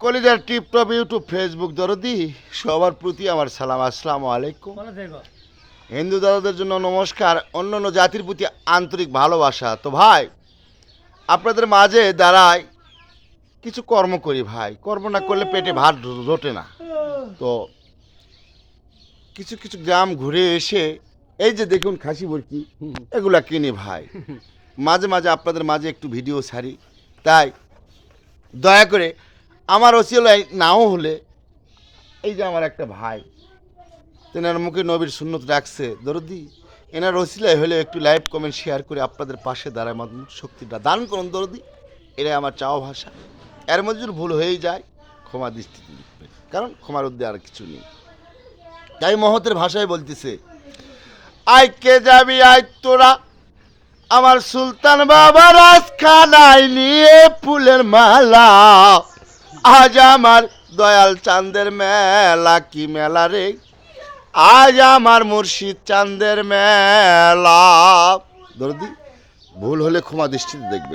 কলিজার tiptop YouTube Facebook দরদি সবার প্রতি আমার সালাম, আসসালামু আলাইকুম। হিন্দু দাদাদের জন্য নমস্কার, অন্যান্য জাতির প্রতি আন্তরিক ভালোবাসা। তো ভাই, আপনাদের মাঝে দাঁড়ায় কিছু কর্ম করি ভাই, কর্ম না করলে পেটে ভাত জোটে না। তো কিছু কিছু গ্রাম ঘুরে এসে এই যে দেখুন খাসি বরকি এগুলা কিনি ভাই, মাঝে মাঝে আপনাদের মাঝে একটু ভিডিও ছাড়ি। তাই দয়া করে আমার ওসিলায় নাও হলে এই যে আমার একটা ভাই, তেনার মুখে নবীর সুন্নত রাখছে দরদি, এনার ওসিলায় হলে একটু লাইভ কমেন্ট শেয়ার করে আপনাদের পাশে দাঁড়ায় মত শক্তিটা দান করুন দরদি। এটাই আমার চাওয়া ভাষা। এর মধ্যে যদি ভুল হয়েই যায় ক্ষমা দৃষ্টিতে দেখবে, কারণ ক্ষমার উদ্দে আর কিছু নেই। তাই মহতের ভাষায় বলতেছে, আই কে যাবি আই তোরা আমার সুলতান বাবা রাজখানায় নিয়ে ফুলের মালা, আজ আমার দয়াল চাঁদের মেলা, কি মেলা রে, আজ আমার মুর্শিদ চাঁদের মেলা। দরদি ভুল হলে ক্ষমা দৃষ্টিতে দেখবে।